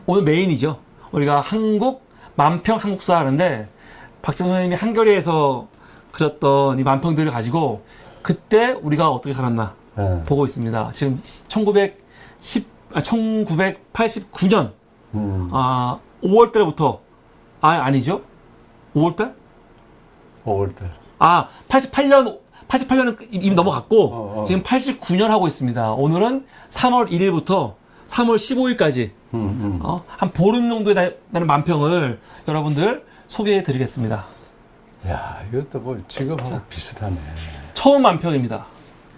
오늘 메인이죠. 우리가 한국 만평 한국사 하는데 박재선 선생님이 한겨레에서 그렸던 이 만평들을 가지고 그때 우리가 어떻게 살았나 보고 있습니다. 지금 1989년 5월 달부터 아니죠? 5월 달? 5월 달. 88년은 이미 넘어갔고 지금 89년 하고 있습니다. 오늘은 3월 1일부터 3월 15일까지 한 보름 정도에 나는 만평을 여러분들 소개해 드리겠습니다. 야, 이것도 뭐 지금하고 비슷하네. 처음 만평입니다.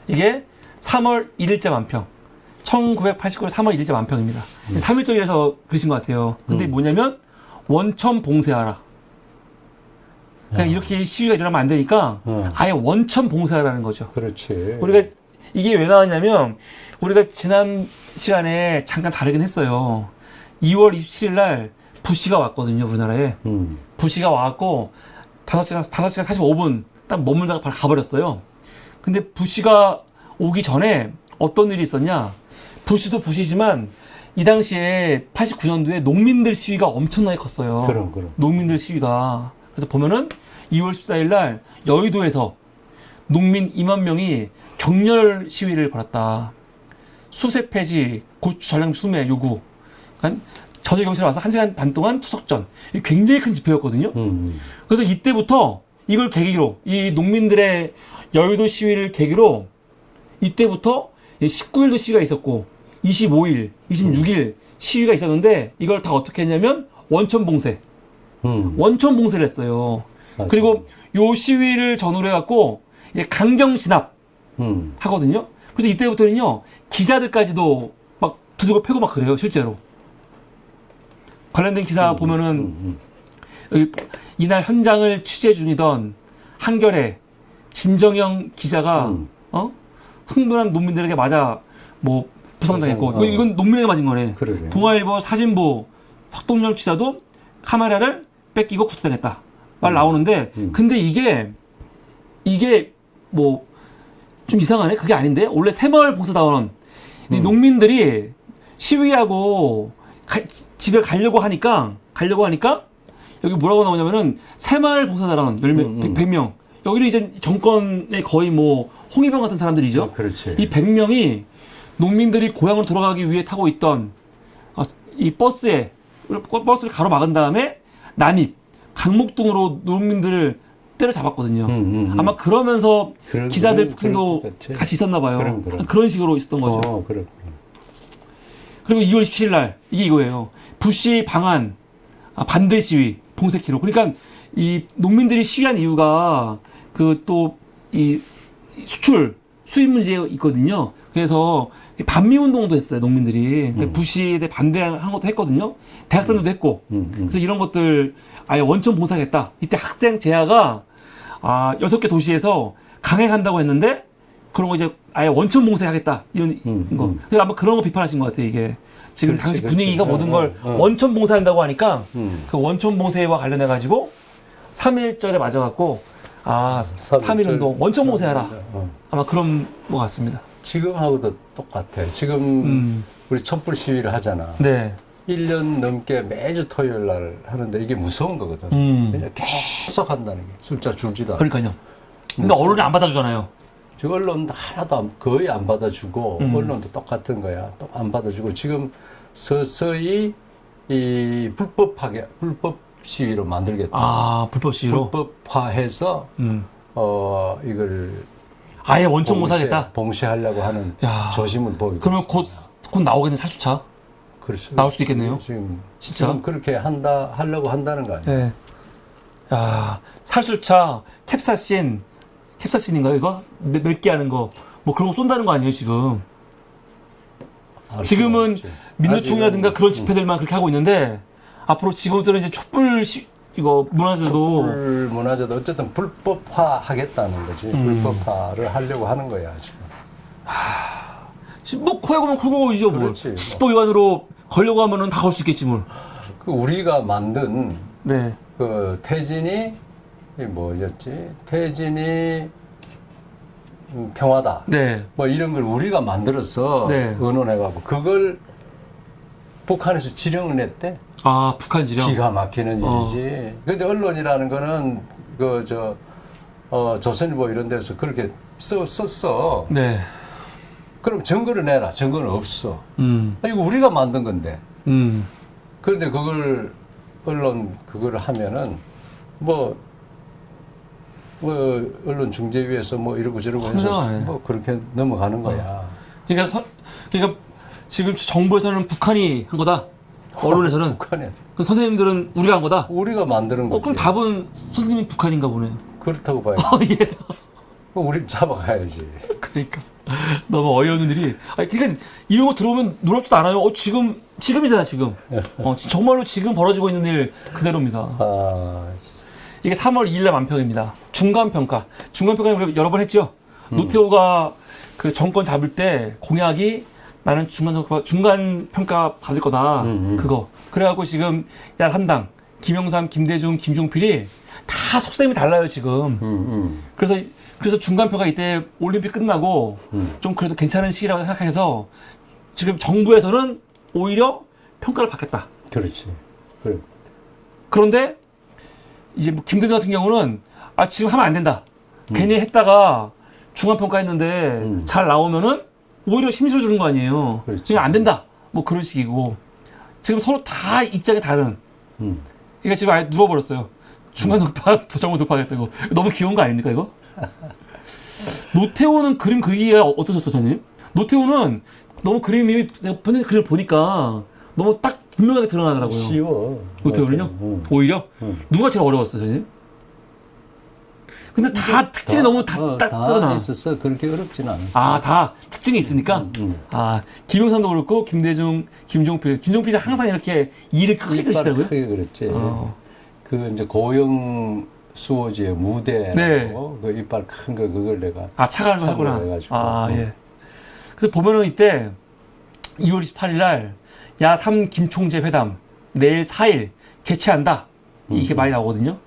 이게 3월 1일째 만평. 1989년 3월 1일째 만평입니다. 3일절이라서 그러신 것 같아요. 근데 뭐냐면 원천 봉쇄하라. 그냥 이렇게 시위가 일어나면 안 되니까 아예 원천 봉쇄하라는 거죠. 그렇지. 우리가 이게 왜 나왔냐면 우리가 지난 시간에 잠깐 다르긴 했어요. 2월 27일 날 부시가 왔거든요, 우리나라에. 부시가 와갖고 5시간 45분 딱 머물다가 바로 가버렸어요. 근데 부시가 오기 전에 어떤 일이 있었냐? 부시도 부시지만 이 당시에 89년도에 농민들 시위가 엄청나게 컸어요. 그럼. 농민들 시위가. 그래서 보면은 2월 14일 날 여의도에서 농민 2만 명이 격렬 시위를 벌였다. 수세 폐지, 고추 전량 수매 요구. 그러니까 저수경찰이 와서 1시간 반 동안 투석전. 굉장히 큰 집회였거든요. 그래서 이때부터 이걸 계기로 이 농민들의 여의도 시위를 계기로 이때부터 19일도 시위가 있었고 25일, 26일 시위가 있었는데 이걸 다 어떻게 했냐면 원천 봉쇄. 원천 봉쇄를 했어요. 맞아요. 그리고 요 시위를 전후로 해갖고 이제 강경 진압 하거든요. 그래서 이때부터는요 기자들까지도 막 두들겨 패고 막 그래요, 실제로. 관련된 기사 보면은 여기 이날 현장을 취재 중이던 한겨레 진정영 기자가 흥분한 농민들에게 맞아 뭐 부상당했고 이건 농민에게 맞은 거네. 그러게. 동아일보 사진부 석동열 기자도 카메라를 뺏기고 구타당했다 말 나오는데 근데 이게 뭐 좀 이상하네. 그게 아닌데 원래 새마을 봉사단원 이 농민들이 시위하고 집에 가려고 하니까 여기 뭐라고 나오냐면은 새마을 봉사단원 100명 여기는 이제 정권의 거의 뭐 홍위병 같은 사람들이죠. 그렇지. 이 100명이 농민들이 고향으로 돌아가기 위해 타고 있던 이 버스를 가로막은 다음에 난입 강목동으로 농민들을 때려잡았거든요. 아마 그러면서 기자들 폭행도 같이 있었나 봐요. 그런 식으로 있었던 거죠. 그리고 2월 27일 날 이게 이거예요. 부시 방한 반대 시위 봉쇄 키로. 그러니까 이 농민들이 시위한 이유가 그 또 이 수입 문제 있거든요. 그래서 반미 운동도 했어요, 농민들이. 부시에 대해 반대한 것도 했거든요. 대학생들도 했고. 그래서 이런 것들 아예 원천 봉사하겠다. 이때 학생 제야가 6개 도시에서 강행한다고 했는데 그런 거 이제 아예 원천 봉쇄하겠다. 이런 거. 그래서 아마 그런 거 비판하신 것 같아요, 이게. 지금 당시 분위기가 모든 걸 원천 봉쇄한다고 하니까 그 원천 봉쇄와 관련해 가지고 3.1절에 맞아갖고 3.1 운동 원천 봉쇄하라. 아마 그런 것 같습니다. 지금하고도 똑같아. 지금 우리 촛불 시위를 하잖아. 네. 1년 넘게 매주 토요일 날 하는데 이게 무서운 거거든. 그냥 계속 한다는 게 숫자 줄지도 않고. 그러니까요. 근데 언론이 안 받아주잖아요. 지금 언론도 하나도 거의 안 받아주고 언론도 똑같은 거야. 또 안 받아주고 지금 서서히 이 불법 시위로 만들겠다. 불법 시위로? 불법화해서 이걸 아예 원천 봉쇄하겠다? 봉쇄하려고 하는 조짐을 보이고 그러면 곧 나오겠네, 살수차? 나올 수도 있겠네요. 진짜? 지금 그렇게 하려고 한다는 거 아니에요? 네. 야, 살수차, 캡사신인가요, 이거? 맵게 하는 거. 뭐 그런 거 쏜다는 거 아니에요, 지금? 지금은 민노총이라든가 그런 집회들만 그렇게 하고 있는데, 앞으로 지금부터는 이제 이거 문화재도 어쨌든 불법화 하겠다는 거지. 불법화를 하려고 하는 거야, 지금. 뭐, 코에 고면 콜고이죠, 뭐. 시법 위반으로 걸려고 하면은 다 걸 수 있겠지, 뭘. 그 우리가 만든, 네. 그 태진이, 태진이 평화다. 네. 뭐 이런 걸 우리가 만들어서 네. 의논해가고 그걸 북한에서 지령을 했대. 아, 북한 지령. 기가 막히는 일이지. 근데 언론이라는 거는 조선일보 이런 데서 그렇게 썼어. 네. 그럼 증거를 내라. 증거는 없어. 이거 우리가 만든 건데. 음. 그런데 그걸 언론 그거를 하면은 언론 중재위에서 이러고 저러고 해서 그렇게 넘어가는 거야. 그러니까 지금 정부에서는 북한이 한 거다. 언론에서는. 북한에. 그럼 선생님들은 우리가 한 거다. 우리가 만드는 거지. 그럼 답은 선생님이 북한인가 보네요. 그렇다고 봐요. 예. 우리 잡아가야지. 그러니까 너무 어이없는 일이. 그러니까 이런 거 들어오면 놀랍지도 않아요. 지금이잖아 지금. 정말로 지금 벌어지고 있는 일 그대로입니다. 이게 3월 2일 날 만평입니다. 중간평가. 중간평가는 우리가 여러 번 했죠. 노태우가 그 정권 잡을 때 공약이 나는 중간평가 받을 거다. 그거. 그래갖고 지금 야한당 김영삼, 김대중, 김종필이 다 속셈이 달라요 지금. 그래서 중간평가 이때 올림픽 끝나고 좀 그래도 괜찮은 시기라고 생각해서 지금 정부에서는 오히려 평가를 받겠다. 그렇지. 그래. 그런데 이제 김대중 같은 경우는 지금 하면 안 된다. 괜히 했다가 중간평가 했는데 잘 나오면은 오히려 힘 실어주는 거 아니에요. 그렇지. 그냥 안 된다. 그런 식이고 지금 서로 다 입장이 다른. 그러니까 지금 아예 누워버렸어요. 중간 정부 돌파하겠다고. 너무 귀여운 거 아닙니까 이거? 노태우는 그림 그리기가 어떠셨어요, 선생님? 노태우는 너무 그림이 내가 그림을 보니까 너무 딱 분명하게 드러나더라고요. 쉬워. 노태우는요? 오히려? 누가 제일 어려웠어요, 선생님? 근데 다 특징이 너무 딱 드러나. 다 있었어. 그렇게 어렵지는 않았어. 다 특징이 있으니까? 김영삼도 그렇고, 김대중, 김종필이 항상 이렇게 일을 크게 그리시더라고요. 크게 그랬지. 이제 고영 수호지의 무대. 네. 그 이빨 큰 거, 그걸 내가. 차가를 하구나. 해가지고. 예. 그래서 보면은 이때 2월 28일 날 야3 김총재 회담 내일 4일 개최한다. 이게 많이 나오거든요.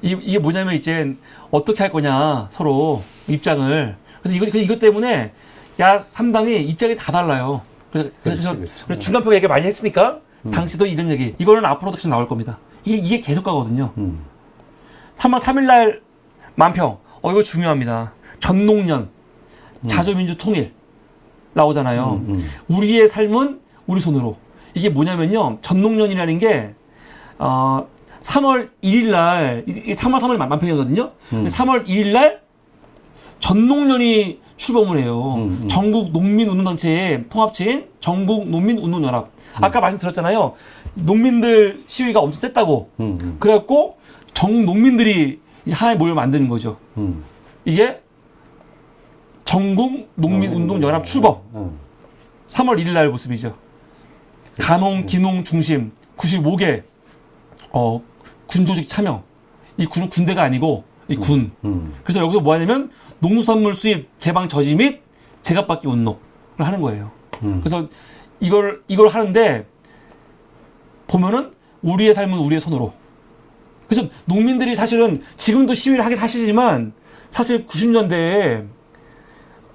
이게 뭐냐면 이제 어떻게 할 거냐 서로 입장을. 그래서 이것 때문에 야3당이 입장이 다 달라요. 그래서 중간평가 얘기 많이 했으니까 당시도 이런 얘기. 이거는 앞으로도 계속 나올 겁니다. 이게 계속 가거든요. 3월 3일 날 만평. 이거 중요합니다. 전농년 자주민주 통일 나오잖아요. 우리의 삶은 우리 손으로. 이게 뭐냐면요. 전농년이라는 게 3월 1일 날 3월 3일 만평이거든요. 3월 1일 날 전농년이 출범을 해요. 전국 농민운동단체의 통합체인 전국농민운동연합. 아까 말씀드렸잖아요. 농민들 시위가 엄청 셌다고. 그래갖고 농민들이 하나의 모임을 만드는 거죠. 이게 전국농민운동연합 출범. 3월 1일 날 모습이죠. 간홍, 기농 중심 95개 군조직 참여. 이 군은 군대가 아니고 이 군. 그래서 여기서 뭐 하냐면 농수산물 수입 개방 저지 및 제값받기 운동을 하는 거예요. 그래서 이걸 하는데 보면은 우리의 삶은 우리의 손으로. 그래서 농민들이 사실은 지금도 시위를 하긴 하시지만 사실 90년대에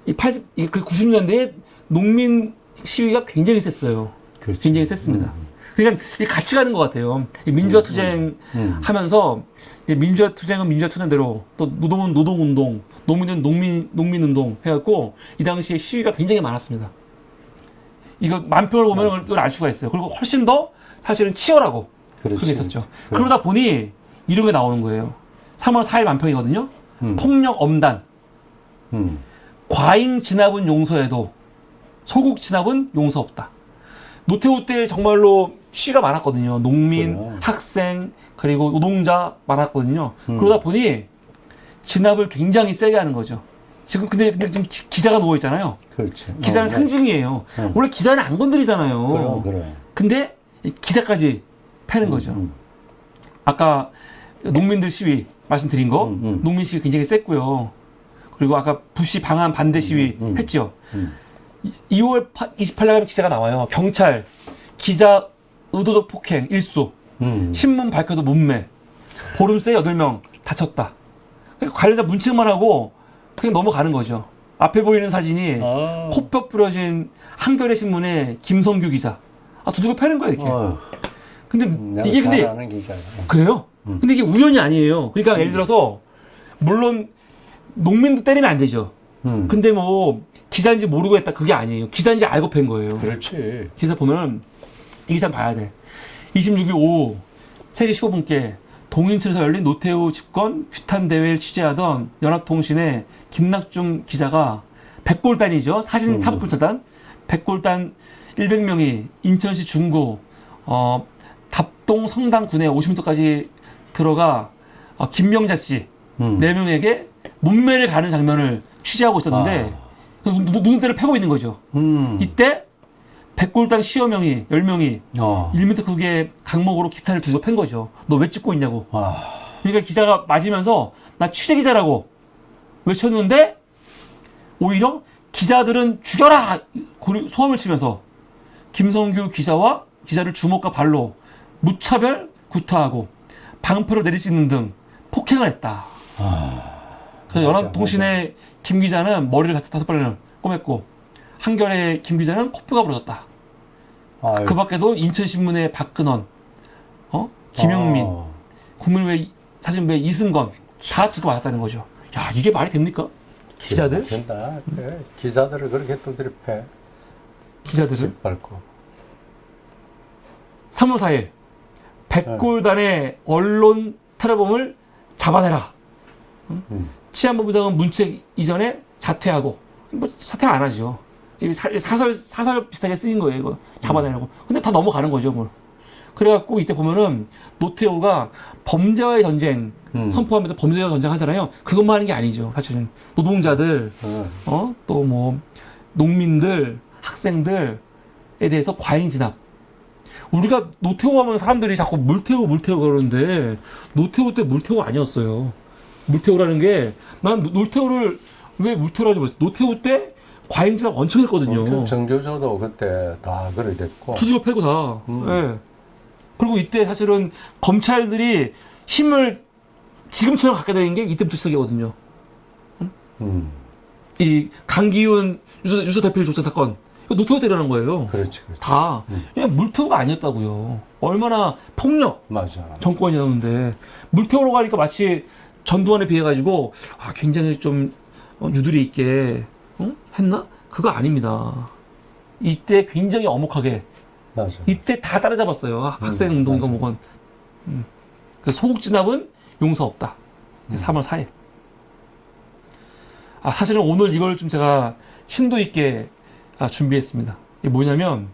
그 90년대에 농민 시위가 굉장히 셌어요. 그렇지. 굉장히 셌습니다. 그러니까 같이 가는 것 같아요. 민주화 투쟁 하면서 민주화 투쟁은 민주화 투쟁대로 또 노동은 노동운동, 농민은 농민운동 해갖고 이 당시에 시위가 굉장히 많았습니다. 이거 만평을 보면 이걸 알 수가 있어요. 그리고 훨씬 더 사실은 치열하고 그렇게 있었죠. 그러다 보니 이런 게 나오는 거예요. 3월 4일 만평이거든요. 폭력 엄단, 과잉 진압은 용서해도 소국 진압은 용서 없다. 노태우 때 정말로 시위가 많았거든요. 농민, 그래요. 학생, 그리고 노동자 많았거든요. 그러다 보니 진압을 굉장히 세게 하는 거죠. 지금 근데 지금 기사가 누워 있잖아요. 그렇지. 기사는 상징이에요. 원래 기사는 안 건드리잖아요. 그래. 근데 이 기사까지 패는 거죠. 아까 농민들 시위 말씀드린 거, 농민 시위 굉장히 셌고요. 그리고 아까 부시 방한 반대 시위 했죠. 2월 28일 날 기사가 나와요. 경찰, 기자 의도적 폭행 일수, 신문 밝혀도 문매, 보름 새 8명 다쳤다. 관련자 문책만 하고 그냥 넘어가는 거죠. 앞에 보이는 사진이 코뼈 부러진 한겨레 신문의 김성규 기자. 두들겨 패는 거야, 이렇게. 근데 내가 이게 근데 잘 아는 기자야. 그래요? 근데 이게 우연이 아니에요. 그러니까 예를 들어서 물론 농민도 때리면 안 되죠. 근데 뭐 기사인지 모르고 했다 그게 아니에요. 기사인지 알고 팬 거예요. 그렇지. 기사 보면 이 기사 봐야 돼. 26일 오후 3시 15분께 동인천에서 열린 노태우 집권 규탄 대회를 취재하던 연합통신의 김낙중 기자가 백골단이죠. 사진 사복불사단 백골단 100명이 인천시 중구 답동 성당 군에 50m까지 들어가 김명자 씨 4명에게 문매를 가는 장면을 취재하고 있었는데 눈대를 패고 있는 거죠. 이때 백골당 시어 명이 10명이 1m 크기의 강목으로 기타를 두고 팬 거죠. 너 왜 찍고 있냐고. 그러니까 기자가 맞으면서 나 취재 기자라고 외쳤는데 오히려 기자들은 죽여라 소음을 치면서 김성규 기자를 주먹과 발로 무차별 구타하고 방패로 내리찍는 등 폭행을 했다. 그래서 연합통신의 김 기자는 머리를 5번을 꼬맸고 한겨레 김 기자는 코뼈가 부러졌다. 그 밖에도 인천신문의 박근원, 김영민, 국민외 사진부의 이승건 다 두고 맞았다는 거죠. 야, 이게 말이 됩니까? 기자들? 된다. 그래. 기자들을 그렇게 두드려 패. 기자들을? 짓밟고. 3월 4일 백골단의 언론 테러범을 잡아내라. 치안본부장은 문책 이전에 자퇴하고 뭐 사퇴 안 하죠. 사설 비슷하게 쓰인 거예요. 이거 잡아내라고. 근데 다 넘어가는 거죠, 뭘. 그래갖고 이때 보면은 노태우가 범죄와의 전쟁 선포하면서 범죄와 전쟁 하잖아요. 그것만 하는 게 아니죠. 사실은 노동자들, 또 뭐 농민들, 학생들에 대해서 과잉 진압. 우리가 노태우 하면 사람들이 자꾸 물태우 그러는데 노태우 때 물태우 아니었어요. 물태우라는 게 난 노태우를 왜 물태우라고 그랬어? 노태우 때 과잉 진압 엄청 했거든요. 정조조도 그때 다 그래 됐고. 투지로 패고 다. 예. 그리고 이때 사실은 검찰들이 힘을 지금처럼 갖게 되는 게 이때부터 시작이거든요. 이 강기훈 유서 대필 조사 사건. 이거 노태우 때리는 거예요. 그렇지. 다. 그냥 물태우가 아니었다고요. 얼마나 폭력. 맞아. 정권이었는데. 물태우로 가니까 마치 전두환에 비해가지고, 굉장히 좀 유두리 있게, 했나? 그거 아닙니다. 이때 굉장히 엄혹하게. 맞아. 이때 다 따라잡았어요. 학생 운동이건 뭐건. 그래서 소국 진압은 용서 없다. 3월 4일. 사실은 오늘 이걸 좀 제가 심도 있게 준비했습니다. 이게 뭐냐면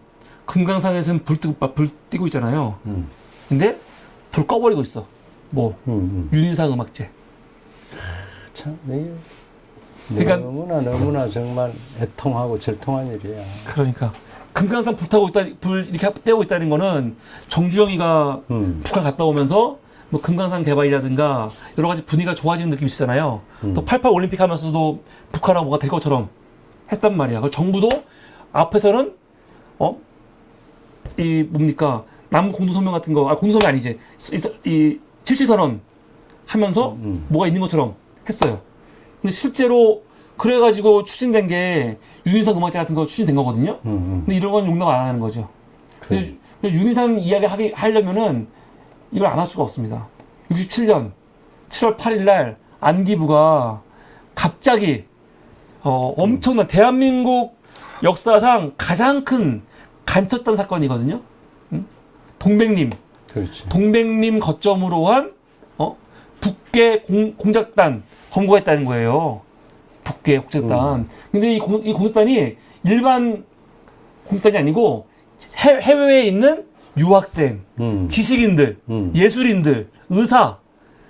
금강산에서는 불 띄고 있잖아요. 근데 불 꺼버리고 있어. 뭐 윤희상 음악제. 참 이게 그러니까 너무나 정말 애통하고 절통한 일이야. 그러니까 금강산 불 이렇게 떼고 있다는 거는 정주영이가 북한 갔다 오면서 뭐 금강산 개발이라든가 여러 가지 분위기가 좋아지는 느낌이 있잖아요. 또 88 올림픽 하면서도 북한하고 뭐가 될 것처럼 했단 말이야. 그 정부도 앞에서는 이 뭡니까 남북 공동성명 같은 거, 공동성명 아니지, 이 칠칠선언 하면서 뭐가 있는 것처럼 했어요. 근데 실제로 그래가지고 추진된 게 윤희상 음악제 같은 거 추진된 거거든요. 근데 이런 건 용납 안 하는 거죠. 근데 윤희상 이야기 하려면은 이걸 안 할 수가 없습니다. 67년 7월 8일 날 안기부가 갑자기 엄청난 대한민국 역사상 가장 큰 간첩단 사건이거든요. 동백님. 그렇지. 동백님 거점으로 한 북계 공작단 검거했다는 거예요. 북계 공작단. 근데 이 공작단이 일반 공작단이 아니고 해외에 있는 유학생, 지식인들, 예술인들, 의사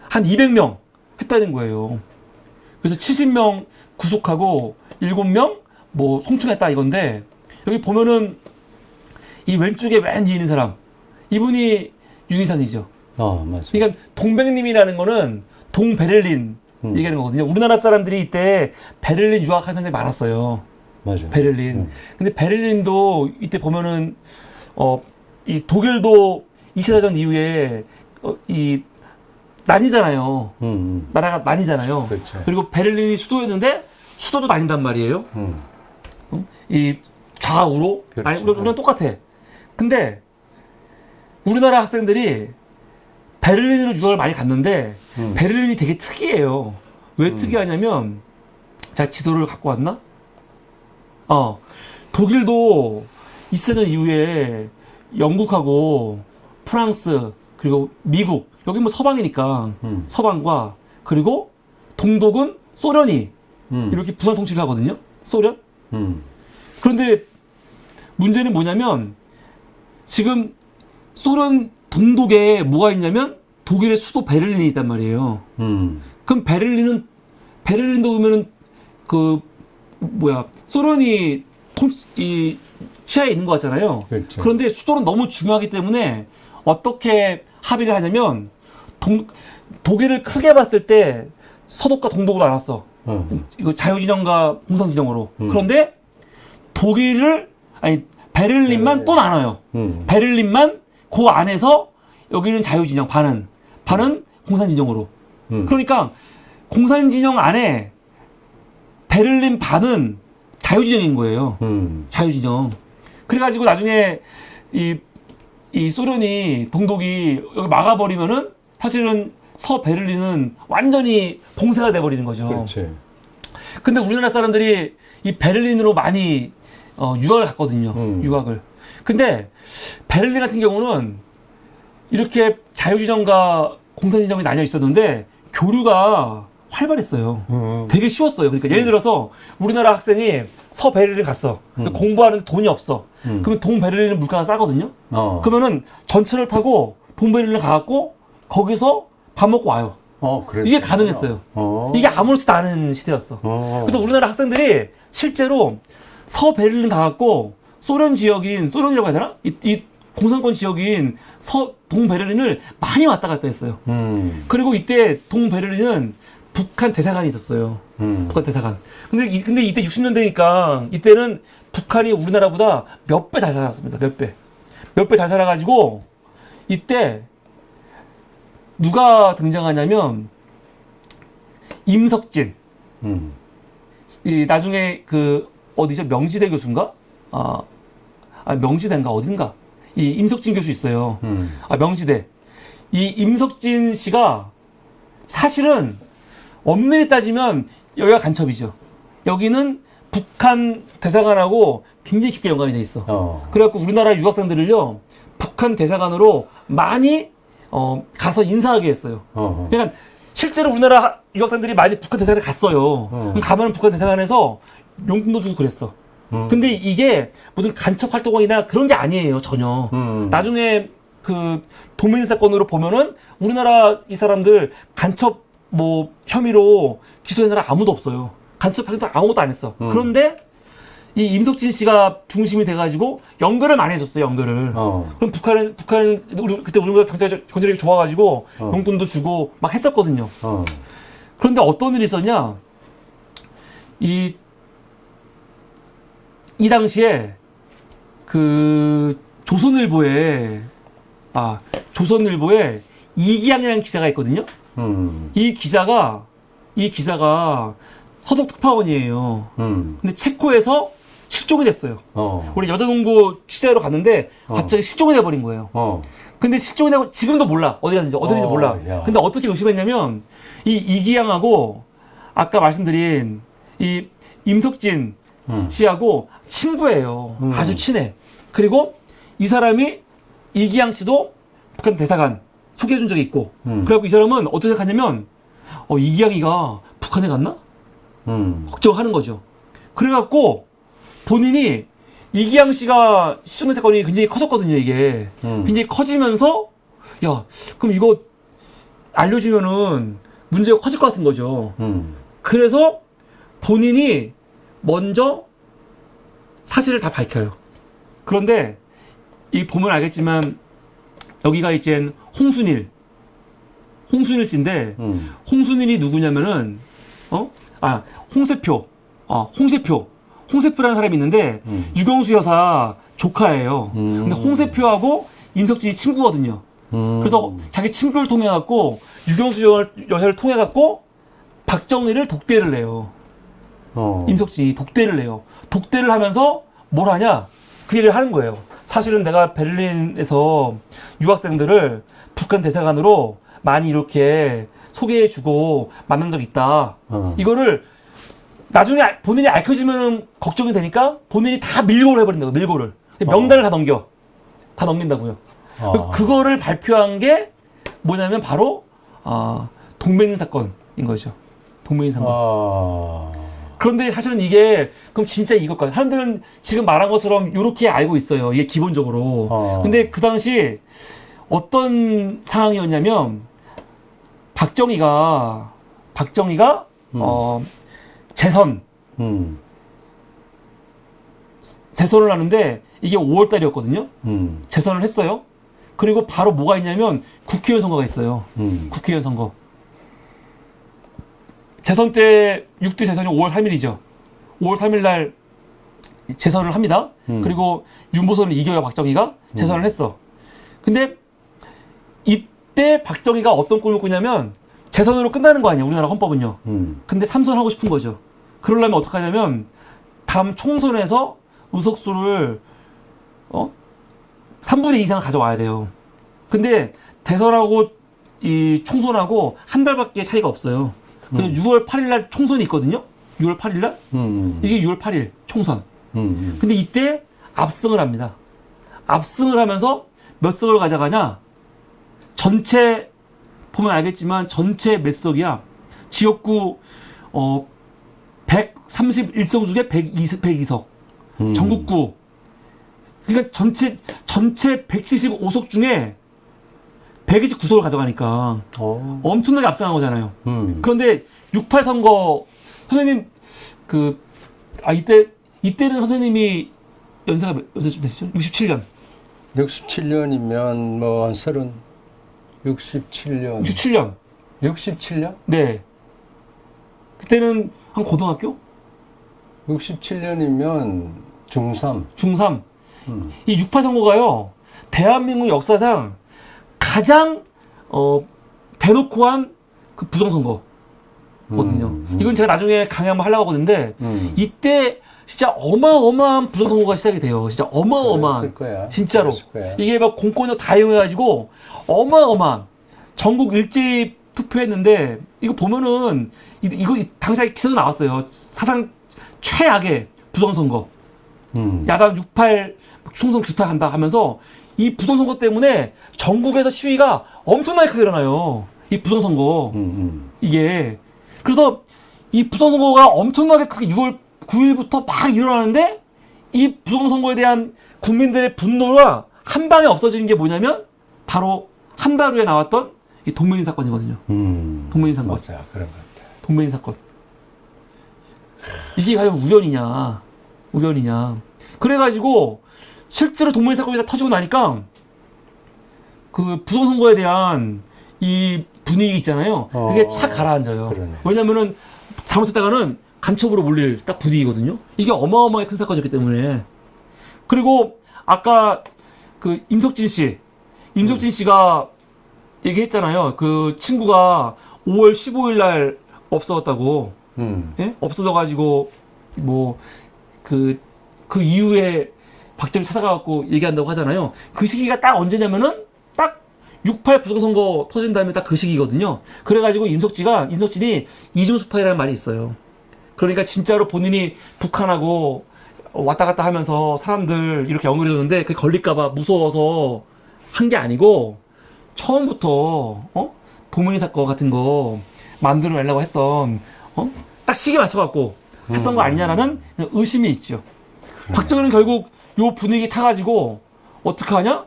한 200명 했다는 거예요. 그래서 70명 구속하고 7명 뭐 송치했다 이건데, 여기 보면은 이 왼쪽에 맨 뒤에 있는 사람, 이분이 윤희상이죠. 맞아. 그러니까 동백님이라는 거는 동베를린 얘기하는 거거든요. 우리나라 사람들이 이때 베를린 유학한 사람들이 많았어요. 맞아. 베를린. 근데 베를린도 이때 보면은 이 독일도 2차 대전 이후에 이 나뉘잖아요. 나라가 나뉘잖아요. 그렇죠. 그리고 베를린이 수도였는데 수도도 나뉜단 말이에요. 이 좌우로. 그렇죠. 아니, 우리랑 똑같아. 근데 우리나라 학생들이 베를린으로 유학을 많이 갔는데 베를린이 되게 특이해요. 왜 특이하냐면 제가 지도를 갖고 왔나? 독일도 2차전 이후에 영국하고 프랑스 그리고 미국 여기 뭐 서방이니까 서방과 그리고 동독은 소련이 이렇게 부산 통치를 하거든요. 소련. 그런데 문제는 뭐냐면 지금 소련 동독에 뭐가 있냐면 독일의 수도 베를린이 있단 말이에요. 그럼 베를린도 보면은 그 뭐야 소련이 이 치하에 있는 것 같잖아요. 그렇죠. 그런데 수도는 너무 중요하기 때문에 어떻게 합의를 하냐면 독일을 크게 봤을 때 서독과 동독으로 나눴어. 이거 자유진영과 공산진영으로. 그런데 베를린만 또 나눠요. 베를린만 그 안에서 여기는 자유진영 반은 공산진영으로. 그러니까 공산진영 안에 베를린 반은 자유진영인 거예요. 자유진영. 그래가지고 나중에 이 소련이 동독이 여기 막아버리면은 사실은 서베를린은 완전히 봉쇄가 돼버리는 거죠. 그렇지. 근데 우리나라 사람들이 이 베를린으로 많이 유학을 갔거든요. 유학을. 근데 베를린 같은 경우는 이렇게 자유진영과 공산진영이 나뉘어 있었는데 교류가 활발했어요. 되게 쉬웠어요. 그러니까 예를 들어서 우리나라 학생이 서베를린 갔어. 근데 공부하는데 돈이 없어. 그러면 동베를린은 물가가 싸거든요. 그러면은 전철을 타고 동베를린 가갖고 거기서 밥 먹고 와요. 이게 가능했어요. 이게 아무렇지도 않은 시대였어. 그래서 우리나라 학생들이 실제로 서베를린 가갖고 소련이라고 해야 되나? 이 공산권 지역인 동베를린을 많이 왔다 갔다 했어요. 그리고 이때 동베를린은 북한 대사관이 있었어요. 북한 대사관. 근데 이때 60년대니까 이때는 북한이 우리나라보다 몇 배 잘 살았습니다. 몇 배. 몇 배 잘 살아가지고 이때 누가 등장하냐면 임석진. 나중에 어디죠? 명지대 교수인가? 명지대인가 어딘가? 이 임석진 교수 있어요. 명지대. 이 임석진 씨가 사실은 엄밀히 따지면 여기가 간첩이죠. 여기는 북한 대사관하고 굉장히 깊게 연관이 돼 있어. 그래갖고 우리나라 유학생들을요 북한 대사관으로 많이 가서 인사하게 했어요. 그러니까 실제로 우리나라 유학생들이 많이 북한 대사관에 갔어요. 그럼 가면 북한 대사관에서 용돈도 주고 그랬어. 근데 이게 무슨 간첩 활동이나 그런 게 아니에요, 전혀. 나중에 도민 사건으로 보면은 우리나라 이 사람들 간첩 혐의로 기소된 사람 아무도 없어요. 간첩 활동 아무것도 안 했어. 그런데 이 임석진 씨가 중심이 돼가지고 연결을 많이 해줬어요, 연결을. 그럼 북한은 그때 우리나라 경제력이 좋아가지고 용돈도 주고 막 했었거든요. 그런데 어떤 일이 있었냐? 이 당시에 조선일보에 이기양이라는 기자가 있거든요. 이 기자가 서독 특파원이에요. 근데 체코에서 실종이 됐어요. 우리 여자농구 취재하러 갔는데 갑자기 실종이 돼버린 거예요. 근데 실종이 되고 지금도 몰라. 어디 갔는지 몰라. 야. 근데 어떻게 의심했냐면 이 이기양하고 아까 말씀드린 이 임석진 씨하고 친구예요. 아주 친해. 그리고 이 사람이 이기양 씨도 북한 대사관 소개해준 적이 있고 그래갖고 이 사람은 어떻게 생각하냐면 이기양이가 북한에 갔나? 걱정하는 거죠. 그래갖고 본인이 이기양 씨가 실종된 사건이 굉장히 커졌거든요. 이게 굉장히 커지면서 야 그럼 이거 알려주면은 문제가 커질 것 같은 거죠. 그래서 본인이 먼저 사실을 다 밝혀요. 그런데 이 보면 알겠지만 여기가 이제 홍순일 씨인데 홍순일이 누구냐면은 홍세표라는 사람이 있는데 유경수 여사 조카예요. 근데 홍세표하고 임석진이 친구거든요. 그래서 자기 친구를 통해 갖고 유경수 여사를 통해 갖고 박정희를 독대를 내요. 임석진이 독대를 내요. 독대를 하면서 뭘 하냐? 그 얘기를 하는 거예요. 사실은 내가 베를린에서 유학생들을 북한 대사관으로 많이 이렇게 소개해주고 만난 적 있다. 이거를 나중에 본인이 알려지면 걱정이 되니까 본인이 다 밀고를 해버린다고, 밀고를. 명단을 다 넘겨. 다 넘긴다고요. 그거를 발표한 게 뭐냐면 바로 동맹인 사건인 거죠. 동맹인 사건. 그런데 사실은 이게 그럼 진짜 이것까? 사람들은 지금 말한 것처럼 이렇게 알고 있어요. 이게 기본적으로. 근데 그 당시 어떤 상황이었냐면 박정희가 재선을 하는데 이게 5월 달이었거든요. 재선을 했어요. 그리고 바로 뭐가 있냐면 국회의원 선거가 있어요. 국회의원 선거. 재선 때 6대 재선이 5월 3일이죠. 5월 3일 날 재선을 합니다. 그리고 윤보선을 이겨요, 박정희가. 재선을 했어. 근데 이때 박정희가 어떤 꿈을 꾸냐면 재선으로 끝나는 거 아니에요, 우리나라 헌법은요. 근데 3선 하고 싶은 거죠. 그러려면 어떻게 하냐면 다음 총선에서 의석수를 3분의 2 이상을 가져와야 돼요. 근데 대선하고 이 총선하고 한 달밖에 차이가 없어요. 그래서 6월 8일 날 총선이 있거든요. 6월 8일 날? 이게 6월 8일 총선. 근데 이때 압승을 합니다. 압승을 하면서 몇 석을 가져가냐? 전체 보면 알겠지만 전체 몇 석이야? 지역구 131석 중에 102석. 전국구. 그러니까 전체 175석 중에 129석을 가져가니까 엄청나게 압승한 거잖아요. 그런데 68 선거 선생님 이때는 선생님이 연세가 몇쯤 되시죠? 67년. 67년이면 뭐 한 67년. 67년. 67년? 네. 그때는 한 고등학교? 67년이면 중3. 중3. 이 68 선거가요. 대한민국 역사상 가장 대놓고 한 그 부정선거거든요. 이건 제가 나중에 강의 한번 하려고 하는데 이때 진짜 어마어마한 부정선거가 시작이 돼요. 진짜 어마어마한. 거야. 진짜로. 거야. 이게 막 공권력 다 이용해가지고 어마어마한 전국 일제히 투표했는데 이거 보면은 이거 당시에 기사도 나왔어요. 사상 최악의 부정선거. 야당 68 총선 규탄한다 하면서 이 부정선거 때문에 전국에서 시위가 엄청나게 크게 일어나요. 이 부정선거. 이게. 그래서 이 부정선거가 엄청나게 크게 6월 9일부터 막 일어나는데 이 부정선거에 대한 국민들의 분노가 한 방에 없어지는 게 뭐냐면 바로 한 달 후에 나왔던 이 동맹인 사건이거든요. 동맹인 사건. 맞아, 그런 것 같아. 동맹인 사건. 이게 과연 우연이냐. 그래가지고 실제로 동맹인 사건이 다 터지고 나니까 그 부정선거에 대한 이 분위기 있잖아요. 그게 착 가라앉아요. 그러네. 왜냐면은 잘못했다가는 간첩으로 몰릴 딱 분위기거든요. 이게 어마어마하게 큰 사건이었기 때문에. 그리고 아까 그 임석진 씨가 얘기했잖아요. 그 친구가 5월 15일 날 없어졌다고. 예? 없어져가지고 뭐 그 이후에 박정희 찾아가갖고 얘기한다고 하잖아요. 그 시기가 딱 언제냐면은 딱 68 부정선거 터진 다음에 딱 그 시기거든요. 그래가지고 임석진이 이중수파이라는 말이 있어요. 그러니까 진짜로 본인이 북한하고 왔다 갔다 하면서 사람들 이렇게 연결해줬는데 그게 걸릴까봐 무서워서 한 게 아니고 처음부터 동맹인 사건 같은 거 만들어내려고 했던 딱 시기 맞춰갖고 했던 거 아니냐라는 의심이 있죠. 박정희는 결국 요 분위기 타가지고 어떻게 하냐?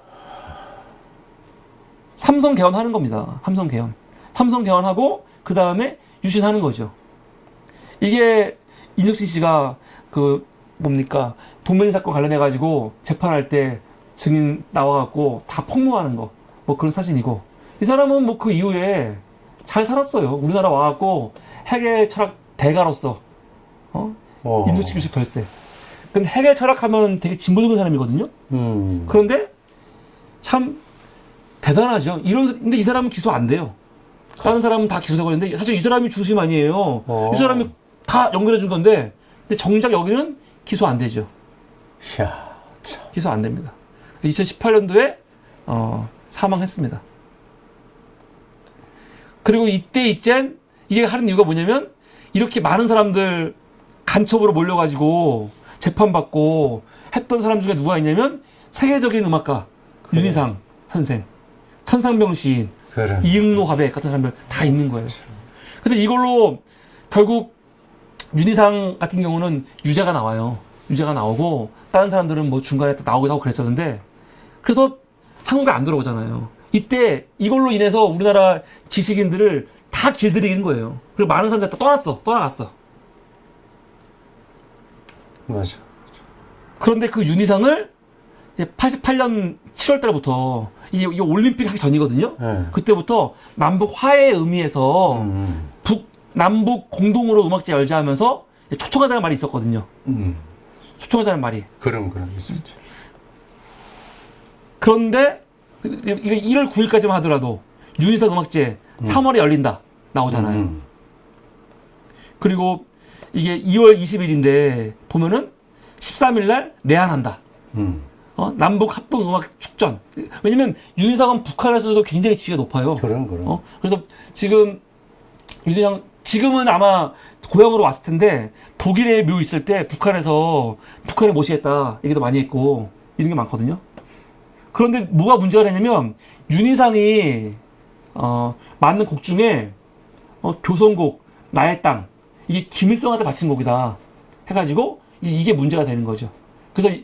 삼성 개헌하는 겁니다. 삼성 개헌하고 그 다음에 유신하는 거죠. 이게 임석진 씨가 그 뭡니까 동맹인 사건 관련해가지고 재판할 때 증인 나와갖고 다 폭로하는 거 뭐 그런 사진이고 이 사람은 뭐 그 이후에 잘 살았어요. 우리나라 와갖고 해겔 철학 대가로서 임석진 교수 결세. 근데 해겔 철학하면 되게 진보적인 사람이거든요. 그런데 참 대단하죠. 근데 이 사람은 기소 안 돼요. 다른 사람은 다 기소되고 있는데 사실 이 사람이 중심 아니에요. 이 사람이 다 연결해 준 건데 근데 정작 여기는 기소 안 되죠. 이야, 참. 기소 안 됩니다. 2018년도에 사망했습니다. 그리고 이때 이게 하는 이유가 뭐냐면 이렇게 많은 사람들 간첩으로 몰려가지고 재판받고 했던 사람 중에 누가 있냐면 세계적인 음악가 그래. 윤희상 선생, 천상병 시인, 그래. 이응로 화백 같은 사람들 다 있는 거예요. 그래서 이걸로 결국 윤희상 같은 경우는 유죄가 나와요. 유죄가 나오고 다른 사람들은 뭐 중간에 나오기도 하고 그랬었는데 그래서 한국에 안 들어오잖아요. 이때 이걸로 인해서 우리나라 지식인들을 다 길들이는 거예요. 그리고 많은 사람들이 다 떠나갔어. 맞아. 그런데 그 윤희상을 88년 7월 달부터 이게 올림픽 하기 전이거든요. 네. 그때부터 남북 화해의 의미에서 남북 공동으로 음악제 열자 하면서 초청하자는 말이 있었거든요. 초청하자는 말이. 그런 있었죠. 그런데 이게 1월 9일까지만 하더라도 윤희상 음악제 3월에 열린다 나오잖아요. 그리고 이게 2월 20일인데 보면은 13일 날 내한한다. 남북 합동 음악 축전. 왜냐면 윤희상은 북한에서도 굉장히 지위가 높아요. 그럼. 그래서 지금 윤희상 지금은 아마 고향으로 왔을 텐데 독일에 묘 있을 때 북한에 모시겠다 얘기도 많이 했고 이런 게 많거든요. 그런데 뭐가 문제가 되냐면 윤희상이 만든 곡 중에 교성곡 나의 땅 이게 김일성한테 바친 곡이다 해가지고 이게 문제가 되는 거죠. 그래서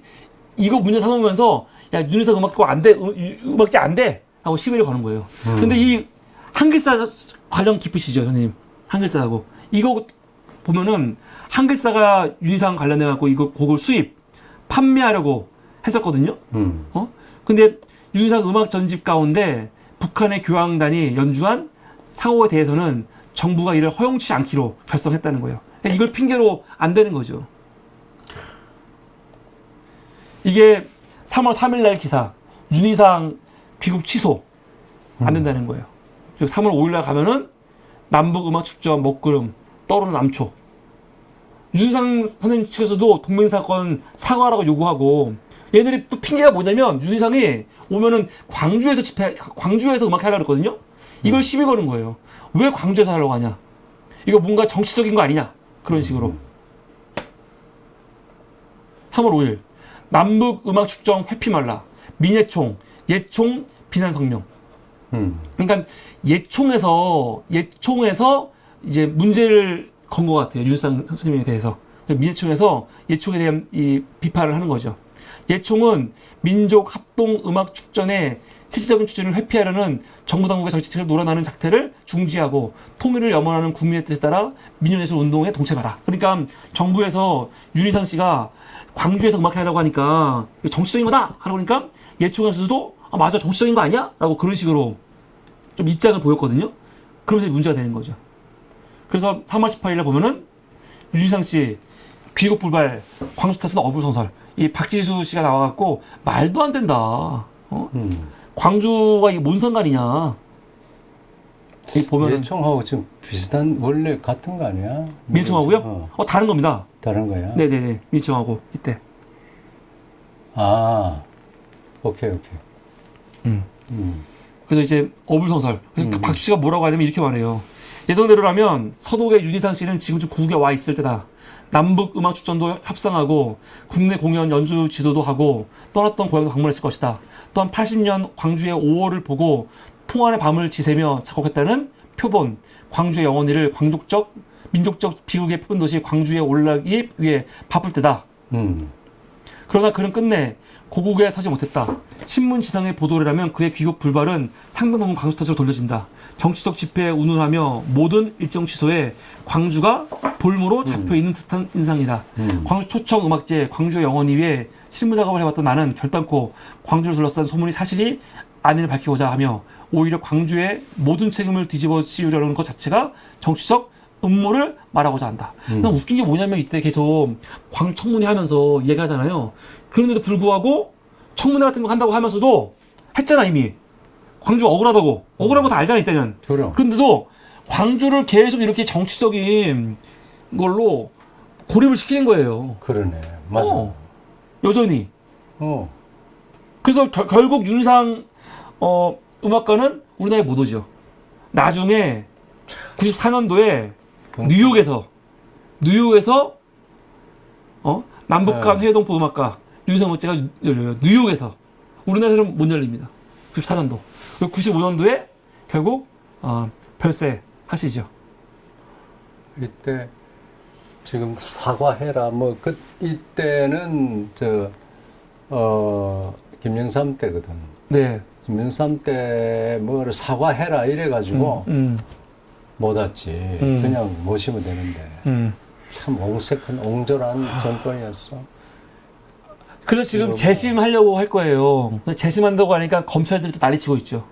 이거 문제 삼으면서 야 윤희상 음악곡 안 돼, 음악제 안 돼 하고 시비를 거는 거예요. 근데 이 한글사 관련 깊으시죠, 형님? 한글사하고 이거 보면은 한글사가 윤희상 관련해 갖고 이거 곡을 수입 판매하려고 했었거든요. 근데 윤희상 음악 전집 가운데 북한의 교황단이 연주한 사고에 대해서는 정부가 이를 허용치 않기로 결정했다는 거예요. 그러니까 이걸 핑계로 안 되는 거죠. 이게 3월 3일 날 기사 윤희상 귀국 취소 안 된다는 거예요. 그리고 3월 5일 날 가면은 남북 음악 축전 먹구름 떠오르는 남초. 윤희상 선생님 측에서도 동맹사건 사과하라고 요구하고 얘네들이 또 핑계가 뭐냐면 윤희상이 오면은 광주에서 음악 하려고 그랬거든요. 이걸 시비 거는 거예요. 왜 광주에서 하려고 하냐? 이거 뭔가 정치적인 거 아니냐? 그런 식으로. 3월 5일 남북 음악 축전 회피 말라. 민예총 예총 비난 성명. 그러니까 예총에서 이제 문제를 건 것 같아요. 윤희상 선생님에 대해서. 민예총에서 예총에 대한 이 비판을 하는 거죠. 예총은 민족 합동 음악 축전의 실질적인 추진을 회피하려는 정부 당국의 정치책을 놀아나는 작태를 중지하고 통일을 염원하는 국민의 뜻에 따라 민요예술 운동에 동참하라. 그러니까 정부에서 윤희상 씨가 광주에서 음악하려고 하니까 정치적인 거다 하라고 하니까 예총에서도 맞아 정치적인 거 아니야? 라고 그런 식으로 좀 입장을 보였거든요. 그러면서 문제가 되는 거죠. 그래서 3월 18일에 보면은 윤희상 씨 귀국 불발 광주 탓은 어불성설 이 박지수 씨가 나와갖고 말도 안 된다. 광주가 이게 뭔 상관이냐. 보면은 예총하고 지금 비슷한 원래 같은 거 아니야? 민예총하고요? 다른 겁니다. 다른 거야? 네네네. 민예총하고 이때. 오케이. 그래서 이제 어불성설. 박지수 씨가 뭐라고 하냐면 이렇게 말해요. 예정대로라면 서독의 윤희상 씨는 지금쯤 국에 와 있을 때다. 남북 음악 축전도 협상하고 국내 공연 연주 지도도 하고 떠났던 고향도 방문했을 것이다. 또한 80년 광주의 5월을 보고 통안의 밤을 지새며 작곡했다는 표본 광주의 영원히를 민족적 비극의 표본 도시 광주에 올라가기 위해 바쁠 때다. 그러나 그는 끝내 고국에 서지 못했다. 신문 지상의 보도라면 그의 귀국 불발은 상당 부분 광주 탓으로 돌려진다. 정치적 집회에 운운하며 모든 일정 취소에 광주가 볼모로 잡혀있는 듯한 인상이다. 광주 초청 음악제 광주의 영원히 위해 실무 작업을 해왔던 나는 결단코 광주를 둘러싼 소문이 사실이 아닌을 밝히고자 하며 오히려 광주의 모든 책임을 뒤집어 씌우려는 것 자체가 정치적 음모를 말하고자 한다. 난 웃긴 게 뭐냐면 이때 계속 광청문회 하면서 얘기하잖아요. 그런데도 불구하고 청문회 같은 거 한다고 하면서도 했잖아 이미. 광주 억울하다고. 억울한 거 다 알잖아 이때는. 그런데도 광주를 계속 이렇게 정치적인 걸로 고립을 시키는 거예요. 그러네. 맞아. 여전히. 그래서 결국 윤상 음악가는 우리나라에 못 오죠. 나중에 94년도에 뉴욕에서 남북한 회동포 음악가 윤상 음악제가 열려요. 뉴욕에서. 우리나라에서는 못 열립니다. 94년도. 95년도에 결국 별세 하시죠. 이때 지금 사과해라 뭐 그 이때는 김영삼 때거든. 네. 김영삼 때 뭐를 사과해라 이래가지고 못 왔지. 그냥 모시면 되는데 참 옹색한 옹졸한 정권이었어. 그래서 지금 재심하려고 할 거예요. 재심한다고 하니까 검찰들이 또 난리치고 있죠.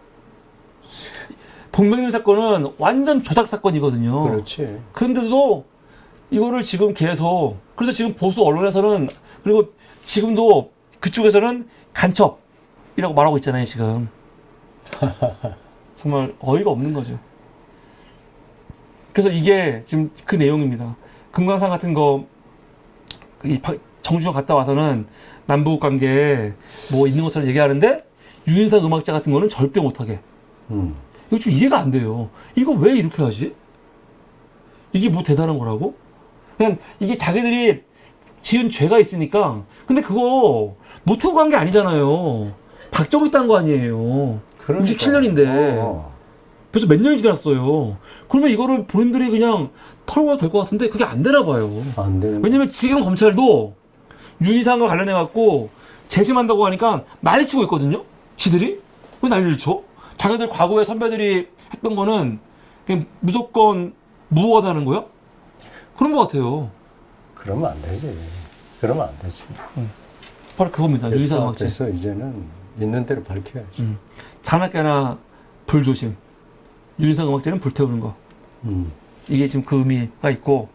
동명이인 사건은 완전 조작 사건이거든요. 그렇지. 그런데도 이거를 지금 계속, 그래서 지금 보수 언론에서는, 그리고 지금도 그쪽에서는 간첩이라고 말하고 있잖아요, 지금. 정말 어이가 없는 거죠. 그래서 이게 지금 그 내용입니다. 금강산 같은 거, 정주가 갔다 와서는 남북 관계에 뭐 있는 것처럼 얘기하는데, 유인상 음악자 같은 거는 절대 못하게. 이거 좀 이해가 안 돼요. 이거 왜 이렇게 하지? 이게 뭐 대단한 거라고? 그냥 이게 자기들이 지은 죄가 있으니까. 근데 그거 노트북 한 게 아니잖아요. 박정희 딴 거 아니에요. 그러니까. 67년인데 벌써 몇 년이 지났어요. 그러면 이거를 본인들이 그냥 털어가도 될 것 같은데 그게 안 되나 봐요. 안 되는. 왜냐면 지금 검찰도 윤희상과 관련해 갖고 재심한다고 하니까 난리치고 있거든요. 지들이 왜 난리를 쳐? 자기들 과거에 선배들이 했던 거는 그냥 무조건 무효하다는 거야? 그런 것 같아요. 그러면 안 되지. 그러면 안 되지. 바로 그겁니다. 윤희상 음악제. 그래서 이제는 있는 대로 밝혀야지. 자나깨나 불조심. 윤희상 음악제는 불태우는 거. 이게 지금 그 의미가 있고